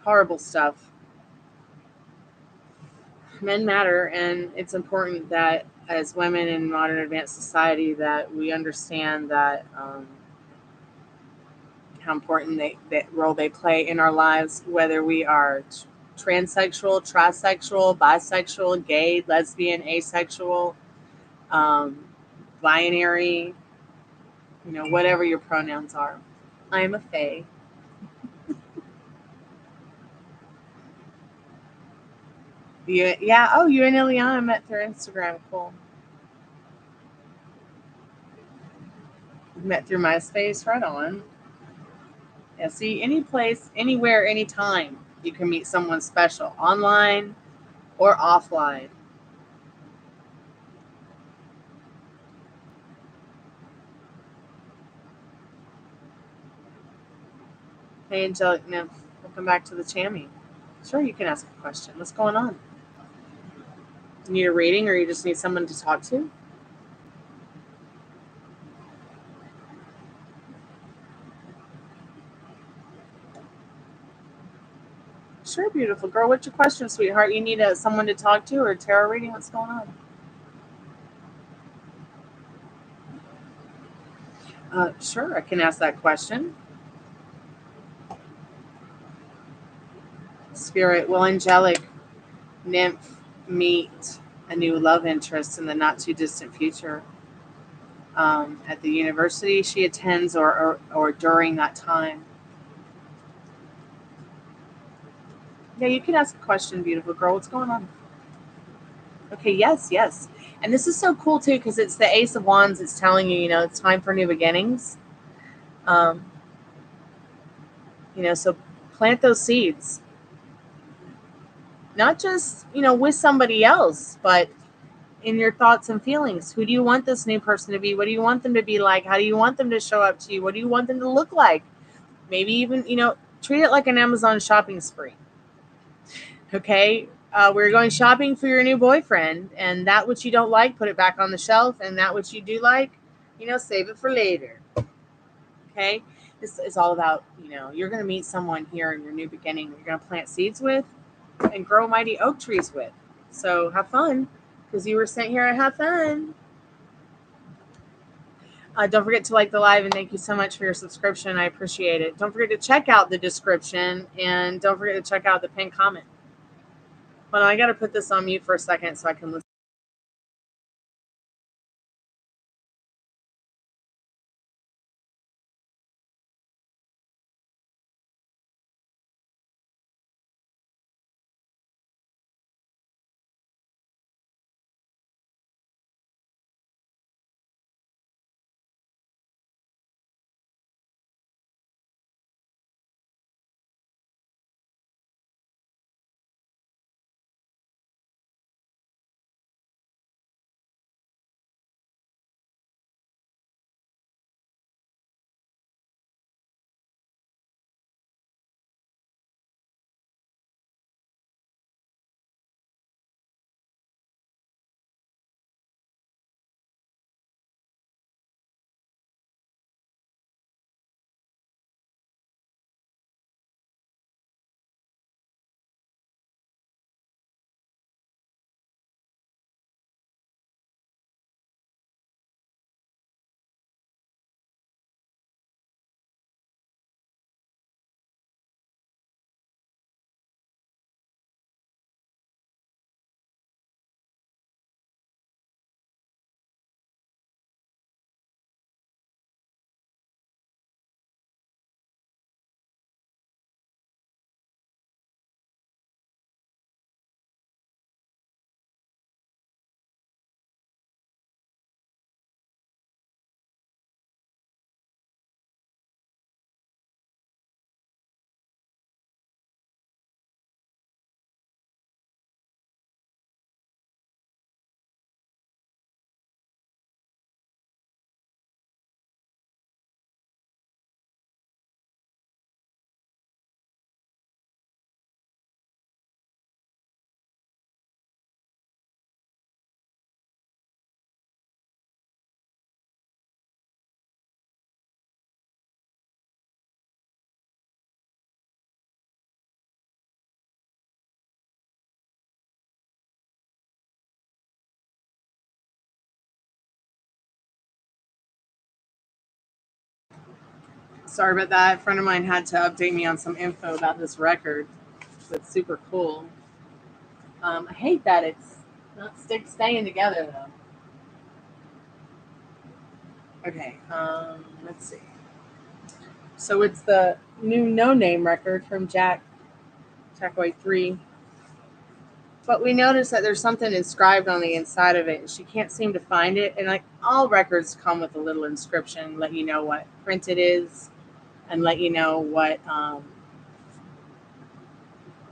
horrible stuff. Men matter, and it's important that as women in modern advanced society that we understand that how important that role they play in our lives, whether we are transsexual, trisexual, bisexual, gay, lesbian, asexual, binary, whatever your pronouns are. I'm a fae. Yeah. Oh, you and Ileana met through Instagram. Cool. Met through MySpace. Right on. Yeah. See, any place, anywhere, anytime, you can meet someone special, online or offline. Hey, Angelic Nymph. Welcome back to the Chammy. Sure, you can ask a question. What's going on? You need a reading, or you just need someone to talk to? Sure, beautiful girl. What's your question, sweetheart? You need someone to talk to, or a tarot reading? What's going on? Sure, I can ask that question. Spirit, will Angelic Nymph meet a new love interest in the not too distant future at the university she attends, or during that time? Yeah, you can ask a question, beautiful girl. What's going on? Okay, yes. And this is so cool too, because it's the Ace of Wands. It's telling you, it's time for new beginnings. Um, so plant those seeds. Not just, with somebody else, but in your thoughts and feelings. Who do you want this new person to be? What do you want them to be like? How do you want them to show up to you? What do you want them to look like? Maybe even, treat it like an Amazon shopping spree. Okay? We're going shopping for your new boyfriend, and that which you don't like, put it back on the shelf, and that which you do like, save it for later. Okay? This is all about, you're going to meet someone here in your new beginning you're going to plant seeds with and grow mighty oak trees with. So have fun, because you were sent here to have fun. Don't forget to like the live, and thank you so much for your subscription. I appreciate it. Don't forget to check out the description, and don't forget to check out the pinned comment. Well, I got to put this on mute for a second so I can listen. Sorry about that. A friend of mine had to update me on some info about this record. It's super cool. I hate that it's not staying together though. Okay, let's see. So it's the new No Name record from Jackboy 3. But we noticed that there's something inscribed on the inside of it, and she can't seem to find it. And like all records come with a little inscription, let you know what print it is, and let you know what's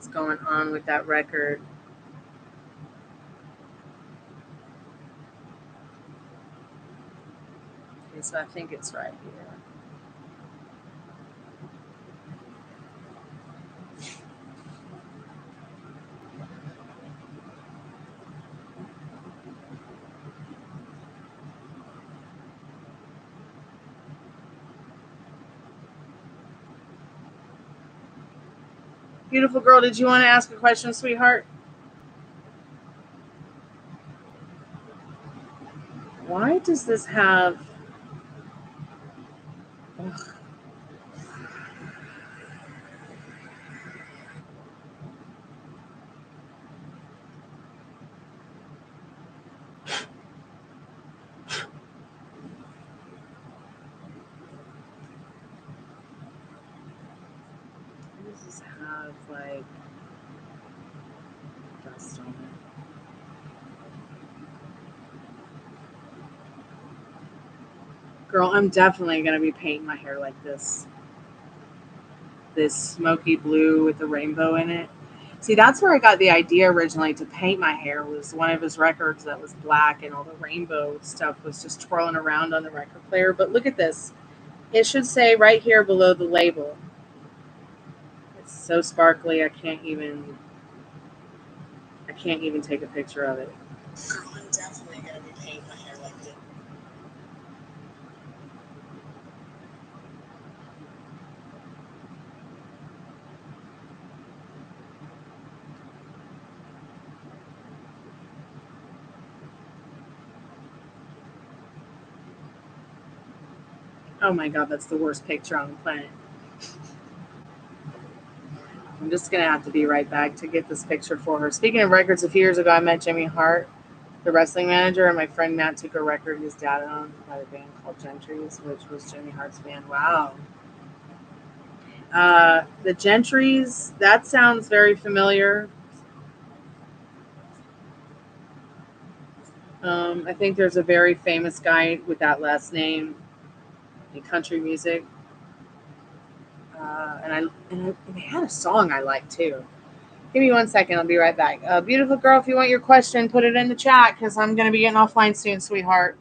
going on with that record. Okay, so I think it's right here. Beautiful girl, did you want to ask a question, sweetheart? Why does this have... Ugh. Why does this have like dust on it? Girl, I'm definitely going to be painting my hair like this. This smoky blue with the rainbow in it. See, that's where I got the idea originally to paint my hair, was one of his records that was black and all the rainbow stuff was just twirling around on the record player. But look at this. It should say right here below the label. It's so sparkly, I can't even take a picture of it. I'm definitely going to be painting my hair like this. Oh my God, that's the worst picture on the planet. I'm just going to have to be right back to get this picture for her. Speaking of records, a few years ago, I met Jimmy Hart, the wrestling manager, and my friend Matt took a record his dad owned by a band called Gentrys, which was Jimmy Hart's band. Wow. The Gentrys, that sounds very familiar. I think there's a very famous guy with that last name in country music. And they had a song I like too. Give me 1 second. I'll be right back. Beautiful girl, if you want your question, put it in the chat because I'm going to be getting offline soon, sweetheart.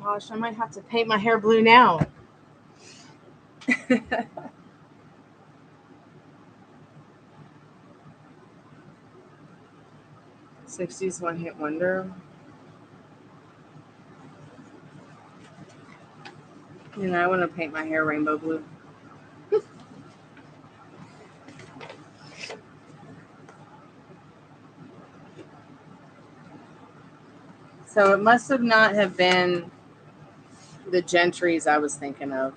gosh, I might have to paint my hair blue now. 60s one-hit wonder. And I want to paint my hair rainbow blue. So it must have not have been the Gentrys I was thinking of.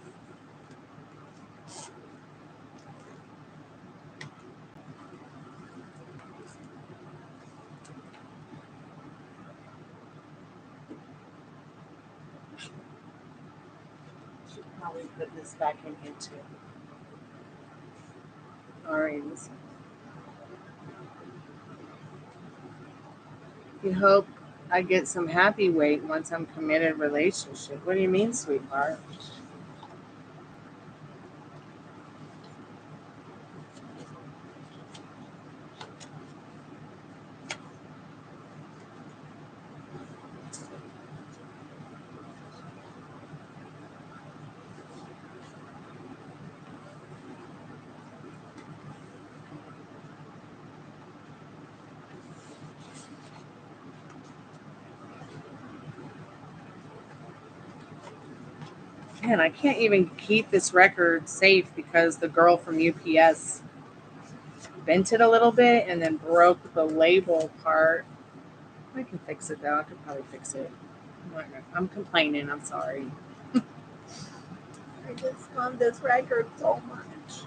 Should probably put this back in here too. All right. You hope I get some happy weight once I'm committed relationship. What do you mean, sweetheart? Man, I can't even keep this record safe because the girl from UPS bent it a little bit and then broke the label part. I can fix it though. I could probably fix it. I'm complaining. I'm sorry. I just love this record so much.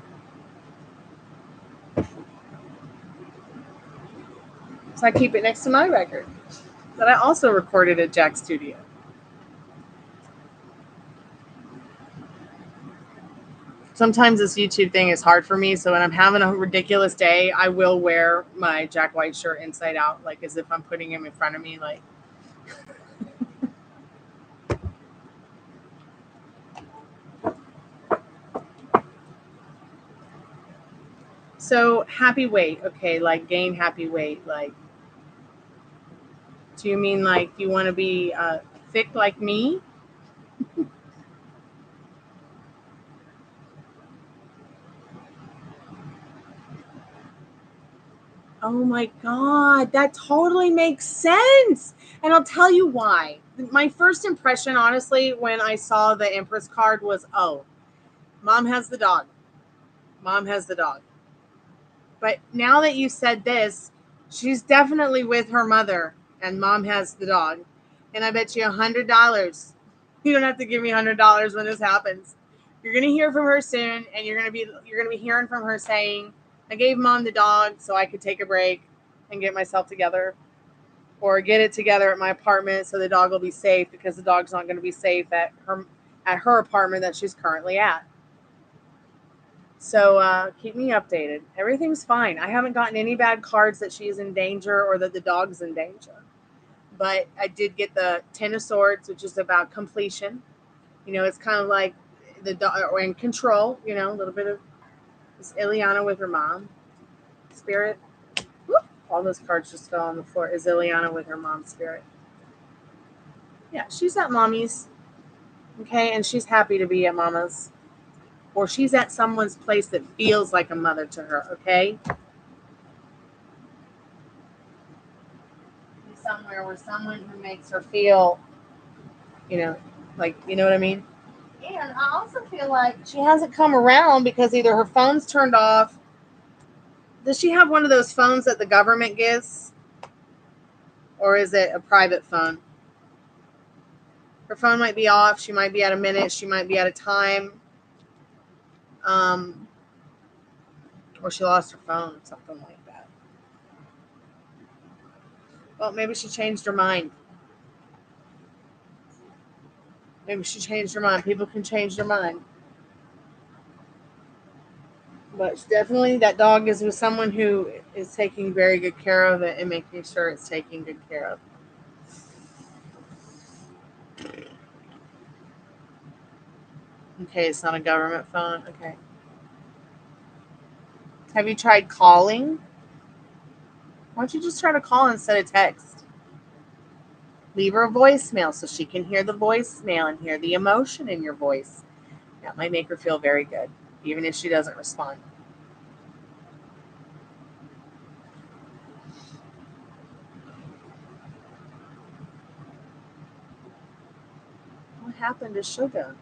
So I keep it next to my record that I also recorded at Jack's studio. Sometimes this YouTube thing is hard for me, so when I'm having a ridiculous day, I will wear my Jack White shirt inside out, like as if I'm putting him in front of me, like. So happy weight, okay, like gain happy weight, like. Do you mean like you want to be thick like me? Oh my God, that totally makes sense. And I'll tell you why. My first impression, honestly, when I saw the Empress card was, oh, mom has the dog. Mom has the dog. But now that you said this, she's definitely with her mother and mom has the dog. And I bet you $100. You don't have to give me $100 when this happens. You're gonna hear from her soon, and you're gonna be hearing from her saying, I gave mom the dog so I could take a break and get myself together. Or get it together at my apartment so the dog will be safe, because the dog's not gonna be safe at her apartment that she's currently at. So keep me updated. Everything's fine. I haven't gotten any bad cards that she's in danger or that the dog's in danger. But I did get the Ten of Swords, which is about completion. You know, it's kind of like the dog and control. You know, a little bit of this Ileana with her mom spirit. Whoop, all those cards just fell on the floor. Is Ileana with her mom spirit? Yeah, she's at mommy's. Okay, and she's happy to be at mama's. Or she's at someone's place that feels like a mother to her, okay? Somewhere where someone who makes her feel, you know, like, you know what I mean? And I also feel like she hasn't come around because either her phone's turned off. Does she have one of those phones that the government gives? Or is it a private phone? Her phone might be off. She might be at a minute. She might be at a time. Or she lost her phone, something like that. Well, maybe she changed her mind. Maybe she changed her mind. People can change their mind. But definitely that dog is with someone who is taking very good care of it and making sure it's taken good care of. Okay, it's not a government phone. Okay. Have you tried calling? Why don't you just try to call instead of text? Leave her a voicemail so she can hear the voicemail and hear the emotion in your voice. That might make her feel very good, even if she doesn't respond. What happened to Sugar?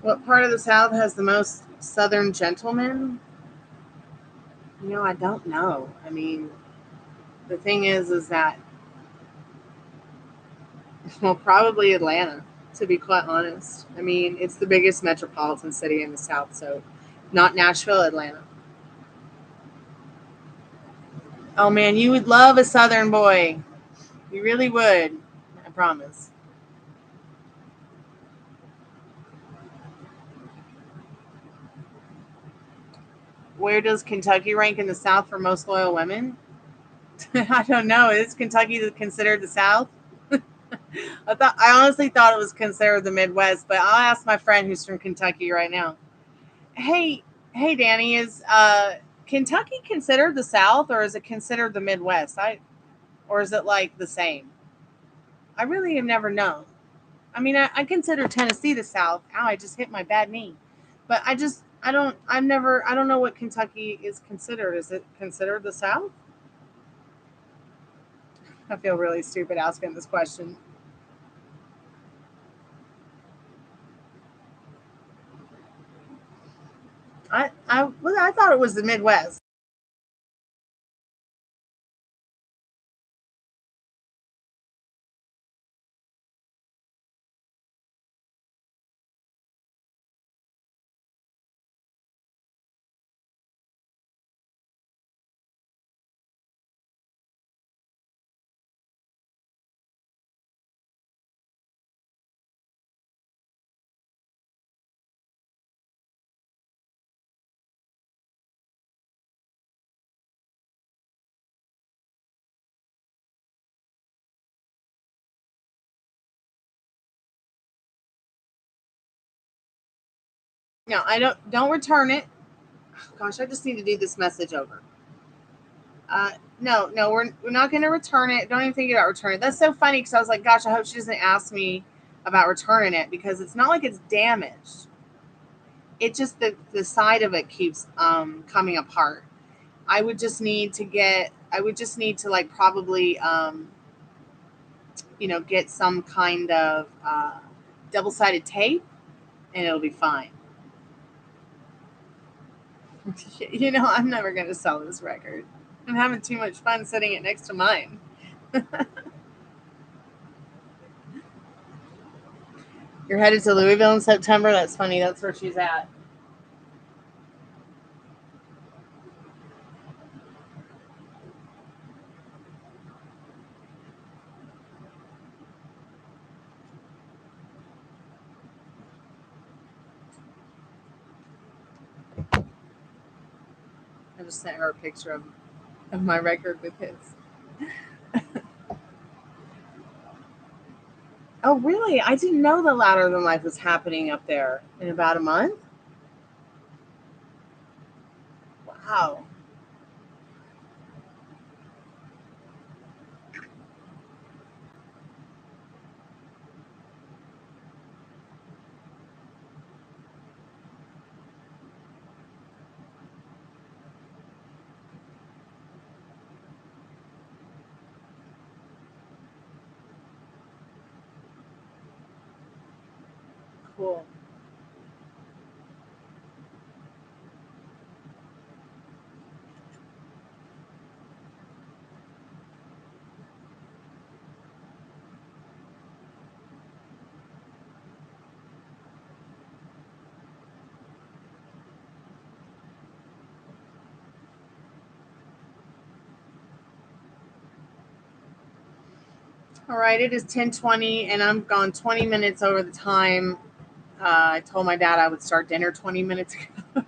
What part of the South has the most Southern gentlemen? I don't know. I mean, the thing is that, well, probably Atlanta, to be quite honest. I mean, it's the biggest metropolitan city in the South, so not Nashville, Atlanta. Oh man, you would love a Southern boy. You really would. I promise. Where does Kentucky rank in the South for most loyal women? I don't know. Is Kentucky considered the South? I honestly thought it was considered the Midwest, but I'll ask my friend who's from Kentucky right now. Hey, Danny, is Kentucky considered the South, or is it considered the Midwest? Or is it like the same? I really have never known. I mean, I consider Tennessee the South. Ow, I just hit my bad knee. But I don't know what Kentucky is considered. Is it considered the South? I feel really stupid asking this question. I thought it was the Midwest. No, I don't return it. Gosh, I just need to do this message over. No, we're not going to return it. Don't even think about returning it. That's so funny because I was like, gosh, I hope she doesn't ask me about returning it because it's not like it's damaged. It just the side of it keeps coming apart. I would just need to like probably get some kind of double-sided tape and it'll be fine. I'm never going to sell this record. I'm having too much fun sitting it next to mine. You're headed to Louisville in September? That's funny. That's where she's at. I just sent her a picture of my record with his. Oh, really? I didn't know the Louder Than Life was happening up there in about a month. Wow. Cool. All right, it is 10:20, and I'm gone 20 minutes over the time. I told my dad I would start dinner 20 minutes ago.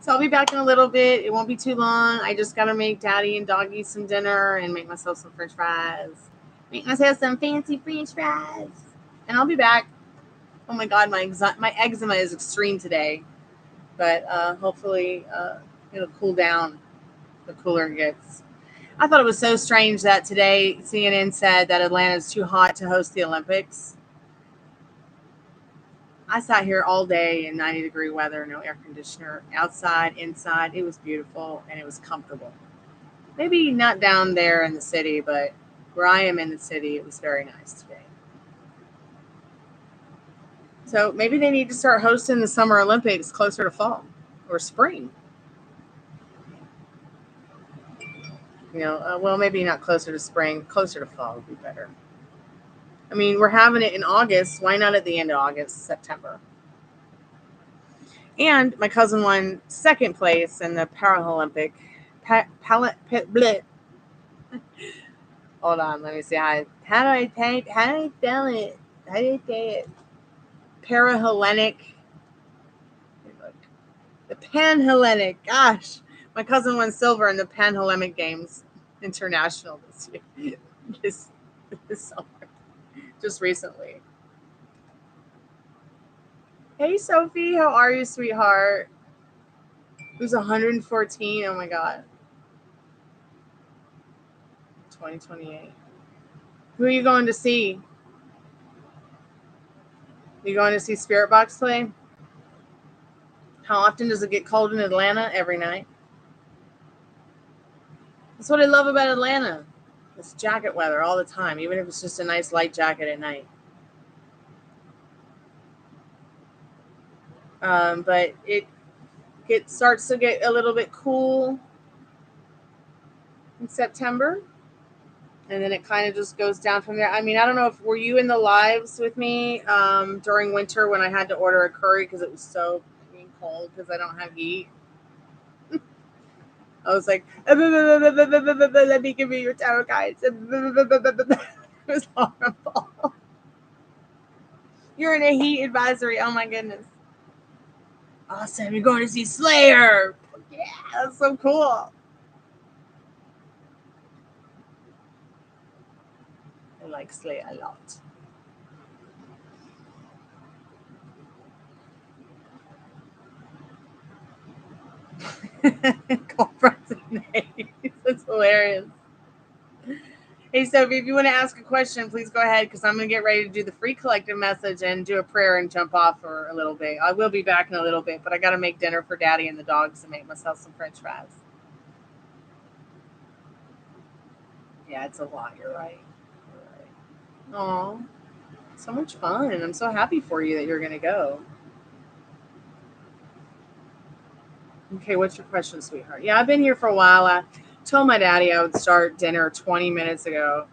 So I'll be back in a little bit. It won't be too long. I just got to make Daddy and Doggy some dinner and make myself some french fries. Make myself some fancy french fries. And I'll be back. Oh my God, my eczema is extreme today. But hopefully it'll cool down the cooler it gets. I thought it was so strange that today CNN said that Atlanta is too hot to host the Olympics. I sat here all day in 90-degree weather, no air conditioner, outside, inside. It was beautiful and it was comfortable. Maybe not down there in the city, but where I am in the city, it was very nice today. So maybe they need to start hosting the Summer Olympics closer to fall or spring. Well, maybe not closer to spring, closer to fall would be better. I mean, we're having it in August. Why not at the end of August, September? And my cousin won second place in the Paralympic. Hold on, let me see. How do I spell it? How do you say it? Parahellenic. The Panhellenic. Gosh, my cousin won silver in the Panhellenic Games International this year. this summer. Just recently. Hey, Sophie. How are you, sweetheart? Who's 114? Oh, my God. 2028. Who are you going to see? You going to see Spirit Box play? How often does it get cold in Atlanta? Every night. That's what I love about Atlanta. It's jacket weather all the time, even if it's just a nice light jacket at night. But it starts to get a little bit cool in September. And then it kind of just goes down from there. I mean, I don't know were you in the lives with me during winter when I had to order a curry because it was so cold because I don't have heat. I was like, let me give you your tarot cards. It was horrible. You're in a heat advisory. Oh my goodness. Awesome. You're going to see Slayer. Yeah, that's so cool. I like Slayer a lot. That's hilarious. Hey, Sophie, if you want to ask a question, please go ahead because I'm going to get ready to do the free collective message and do a prayer and jump off for a little bit. I will be back in a little bit, but I got to make dinner for Daddy and the dogs and make myself some french fries. Yeah, it's a lot. You're right. Aw, so much fun. I'm so happy for you that you're going to go. Okay, what's your question, sweetheart? Yeah, I've been here for a while. I told my daddy I would start dinner 20 minutes ago.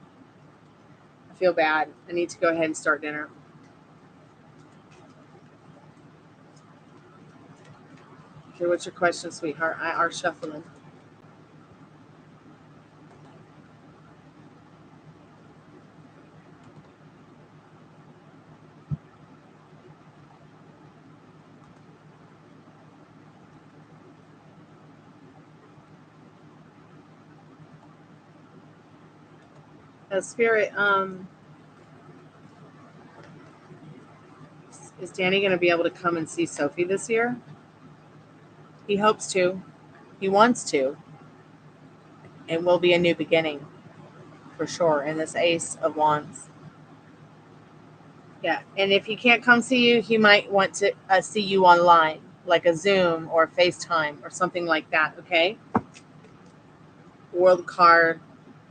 I feel bad. I need to go ahead and start dinner. Okay, what's your question, sweetheart? I are shuffling. Spirit, is Danny going to be able to come and see Sophie this year? He hopes to. He wants to. It will be a new beginning, for sure, in this Ace of Wands. Yeah, and if he can't come see you, he might want to see you online, like a Zoom or FaceTime or something like that, okay? World card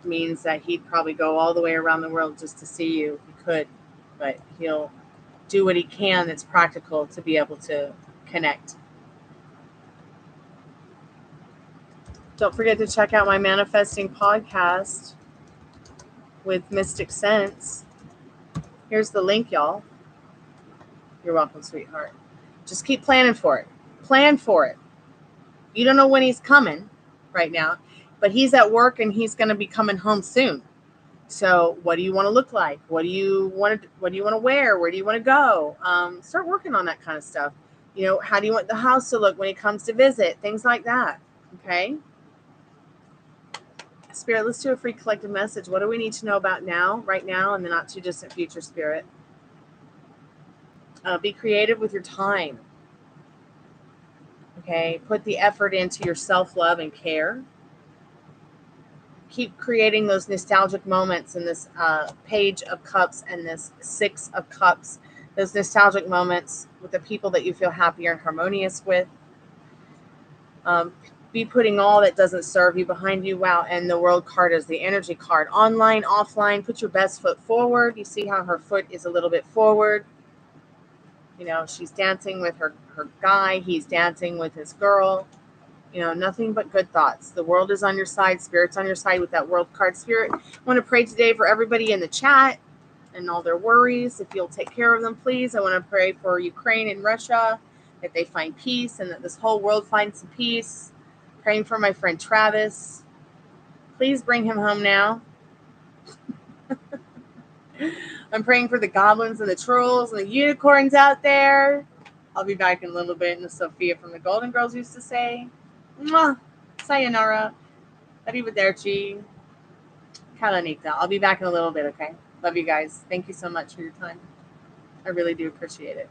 means that he'd probably go all the way around the world just to see you. He could, but he'll do what he can that's practical to be able to connect. Don't forget to check out my manifesting podcast with Mystic Sense. Here's the link, y'all. You're welcome, sweetheart. Just keep planning for it. Plan for it. You don't know when he's coming right now, but he's at work and he's going to be coming home soon. So what do you want to look like? What do you want to wear? Where do you want to go? Start working on that kind of stuff. You know, how do you want the house to look when he comes to visit? Things like that. Okay. Spirit, let's do a free collective message. What do we need to know about now, right now, in the not too distant future, Spirit? Be creative with your time. Okay. Put the effort into your self-love and care. Keep creating those nostalgic moments in this Page of Cups and this Six of Cups. Those nostalgic moments with the people that you feel happy and harmonious with. Be putting all that doesn't serve you behind you. Wow. And the World card is the energy card. Online, offline, put your best foot forward. You see how her foot is a little bit forward. You know, she's dancing with her guy. He's dancing with his girl. You know, nothing but good thoughts. The world is on your side. Spirit's on your side with that World card. Spirit, I want to pray today for everybody in the chat and all their worries. If you'll take care of them, please. I want to pray for Ukraine and Russia, that they find peace and that this whole world finds some peace. Praying for my friend Travis. Please bring him home now. I'm praying for the goblins and the trolls and the unicorns out there. I'll be back in a little bit. And Sophia from the Golden Girls used to say, mwah, sayonara, arrivederci, kalanita. I'll be back in a little bit, okay? Love you guys. Thank you so much for your time. I really do appreciate it.